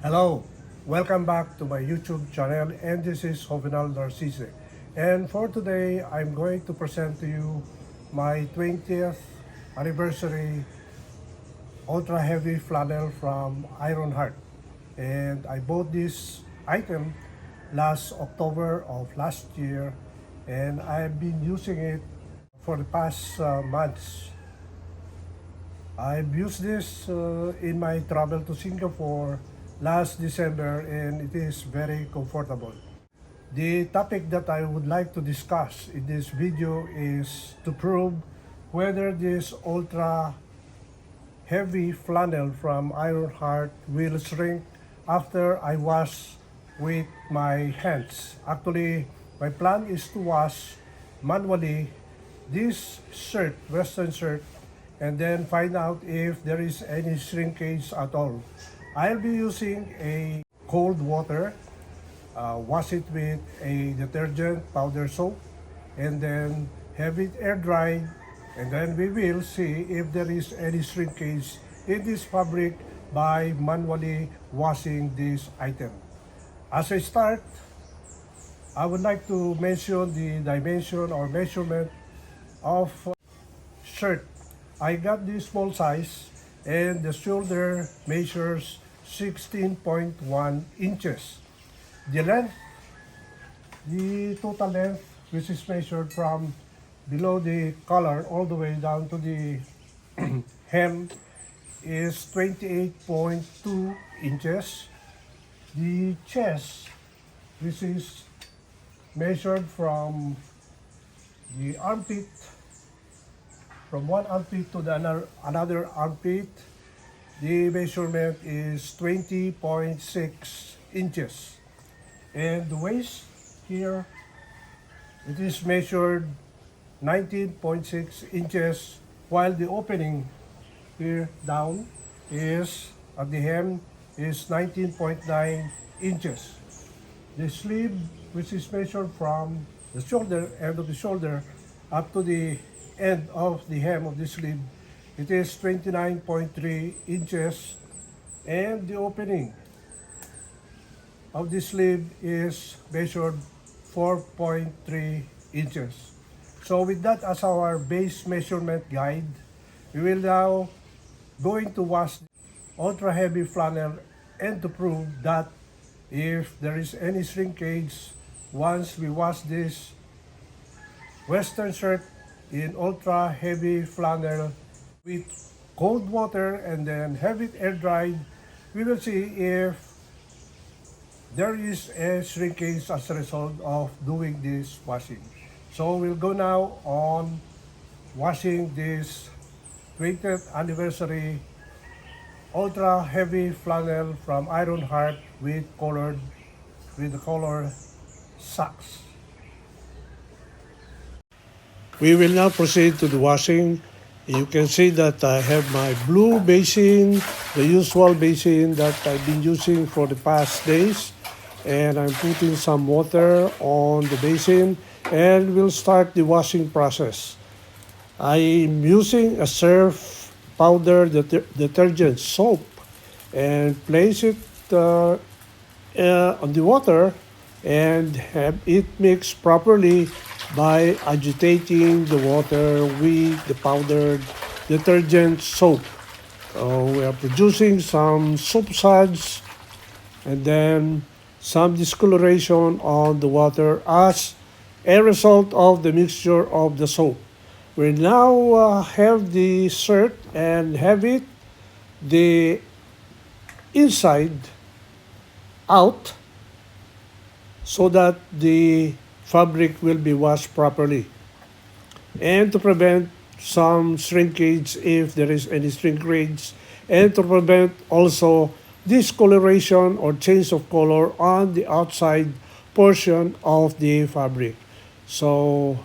Hello, welcome back to my YouTube channel, and this is Jovenal Narcisse. And for today, I'm going to present to you my 20th anniversary ultra heavy flannel from Ironheart. And I bought this item last October of last year, and I've been using it for the past months. I've used this in my travel to Singapore last December, and it is very comfortable. The topic that I would like to discuss in this video is to prove whether this ultra heavy flannel from Ironheart will shrink after I wash with my hands. Actually, my plan is to wash manually this shirt, western shirt, and then find out if there is any shrinkage at all. I'll be using a cold water, wash it with a detergent powder soap, and then have it air dried, and then we will see if there is any shrinkage in this fabric by manually washing this item. As I start, I would like to mention the dimension or measurement of shirt. I got this small size, and the shoulder measures 16.1 inches. The length, the total length, which is measured from below the collar all the way down to the hem, is 28.2 inches. The chest, which is measured from the armpit, from one armpit to the another armpit, the measurement is 20.6 inches. And the waist here, it is measured 19.6 inches, while the opening here down is at the hem is 19.9 inches. The sleeve, which is measured from the shoulder, end of the shoulder, up to the end of the hem of the sleeve, it is 29.3 inches, and the opening of the sleeve is measured 4.3 inches. So with that as our base measurement guide, we will now going to wash ultra heavy flannel and to prove that if there is any shrinkage once we wash this western shirt in ultra heavy flannel with cold water and then have it air dried, we will see if there is a shrinkage as a result of doing this washing. So we'll go now on washing this 20th anniversary ultra heavy flannel from Ironheart with the color socks. We will now proceed to the washing. You can see that I have my blue basin, the usual basin that I've been using for the past days. And I'm putting some water on the basin and we'll start the washing process. I'm using a surf powder detergent soap and place it on the water and have it mixed properly by agitating the water with the powdered detergent soap. We are producing some soap suds and then some discoloration on the water as a result of the mixture of the soap. We now have the shirt and have it the inside out so that the fabric will be washed properly, and to prevent some shrinkage if there is any shrinkage, and to prevent also discoloration or change of color on the outside portion of the fabric. So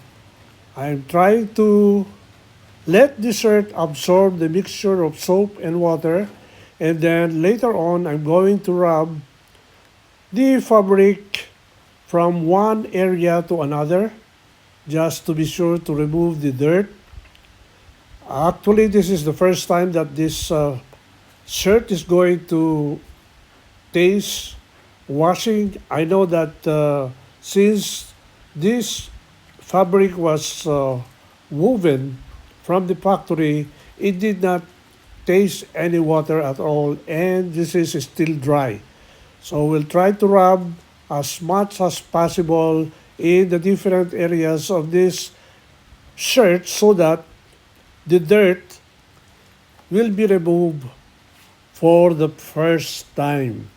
I'm trying to let the shirt absorb the mixture of soap and water, and then later on I'm going to rub the fabric from one area to another just to be sure to remove the dirt. Actually, this is the first time that this shirt is going to taste washing. I know that since this fabric was woven from the factory, it did not taste any water at all, and this is still dry. So we'll try to rub as much as possible in the different areas of this shirt so that the dirt will be removed for the first time.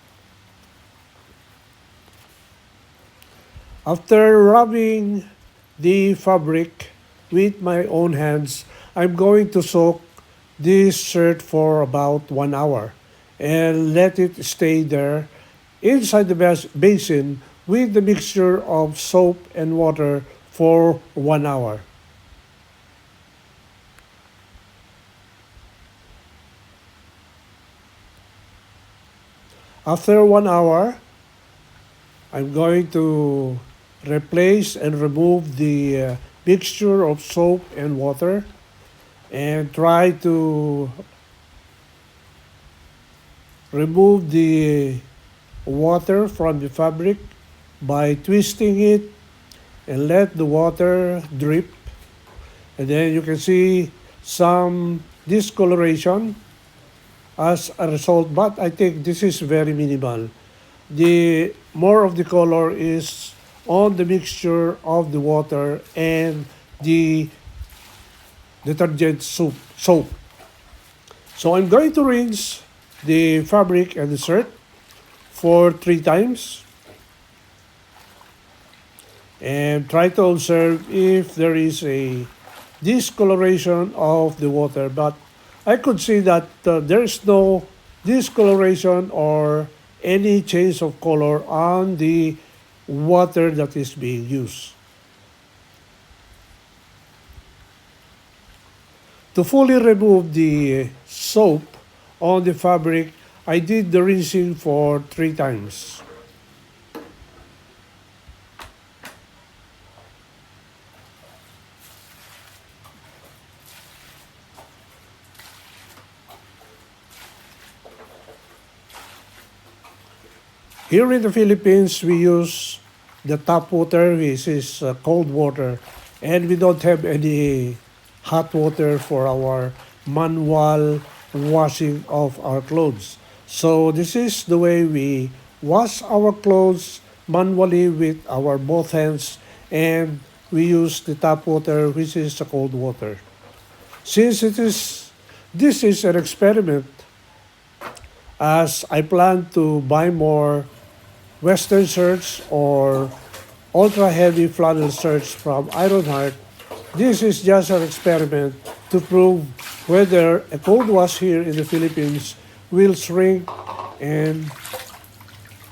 After rubbing the fabric with my own hands, I'm going to soak this shirt for about 1 hour and let it stay there inside the basin with the mixture of soap and water for 1 hour. After 1 hour, I'm going to replace and remove the mixture of soap and water and try to remove the water from the fabric by twisting it and let the water drip. And then you can see some discoloration as a result, but I think this is very minimal. The more of the color is on the mixture of the water and the detergent soap. So I'm going to rinse the fabric and the shirt for 3 times and try to observe if there is a discoloration of the water. But I could see that there is no discoloration or any change of color on the water that is being used. To fully remove the soap on the fabric, I did the rinsing for 3 times. Here in the Philippines, we use the tap water, which is cold water, and we don't have any hot water for our manual washing of our clothes. So this is the way we wash our clothes manually with our both hands, and we use the tap water, which is the cold water. Since this is an experiment, as I plan to buy more Western shirts or ultra heavy flannel shirts from Ironheart. This is just an experiment to prove whether a cold wash here in the Philippines will shrink and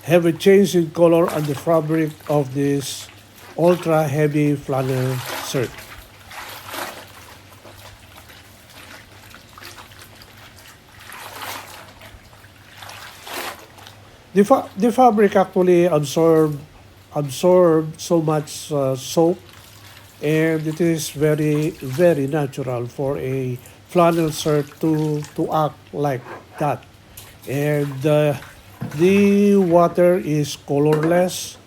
have a change in color on the fabric of this ultra heavy flannel shirt. The fabric actually absorb so much soap, and it is very natural for a flannel shirt to act like that. And the water is colorless.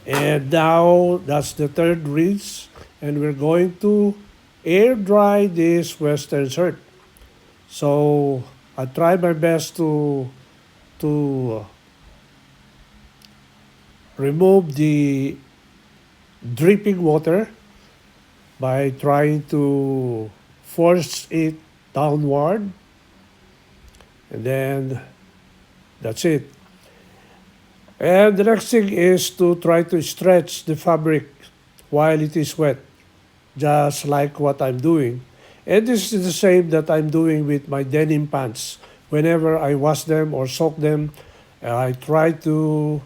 And now that's the third rinse, and we're going to air dry this Western shirt. So I try my best to remove the dripping water by trying to force it downward, and then that's it. And the next thing is to try to stretch the fabric while it is wet, just like what I'm doing. And this is the same that I'm doing with my denim pants. Whenever I wash them or soak them, I try to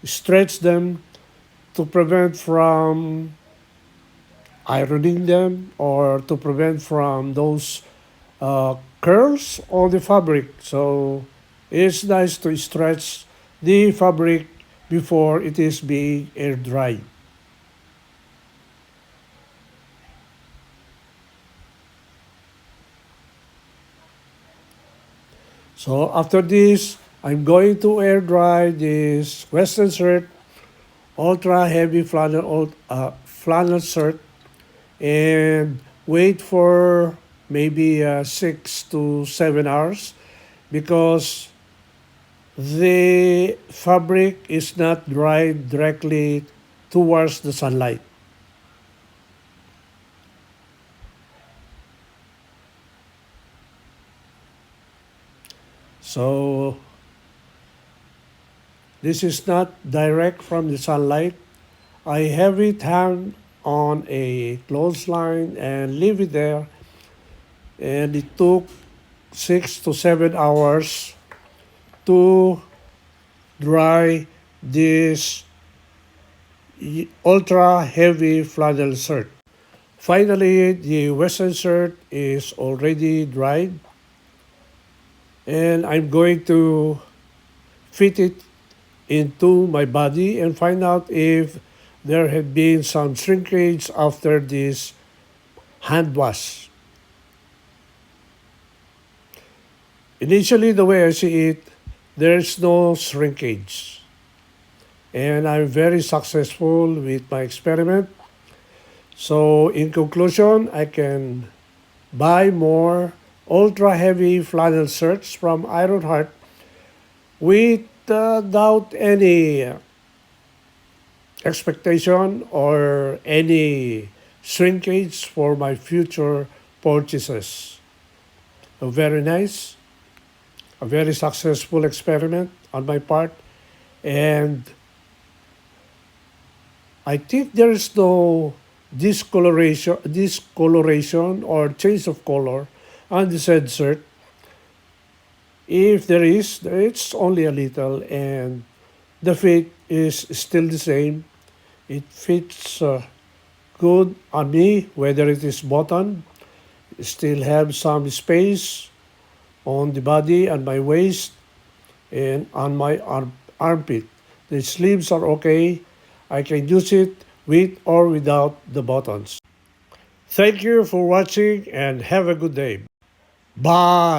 stretch them to prevent from ironing them or to prevent from those curls on the fabric. So it's nice to stretch the fabric before it is being air dried. So after this, I'm going to air dry this Western shirt, ultra heavy flannel shirt, and wait for maybe 6 to 7 hours because the fabric is not dried directly towards the sunlight. So this is not direct from the sunlight. I have it hang on a clothesline and leave it there, and it took 6 to 7 hours to dry this ultra heavy flannel shirt. Finally, the western shirt is already dried, and I'm going to fit it into my body and find out if there had been some shrinkage after this hand wash. Initially, the way I see it, there's no shrinkage. And I'm very successful with my experiment. So, in conclusion, I can buy more ultra heavy flannel shirts from Ironheart without any expectation or any shrinkage for my future purchases. Very nice, a very successful experiment on my part, and I think there is no discoloration or change of color on the said shirt. If there is, it's only a little, and the fit is still the same. It fits good on me, whether it is button, still have some space on the body and my waist and on my armpit. The sleeves are okay. I can use it with or without the buttons. Thank you for watching and have a good day. Bye.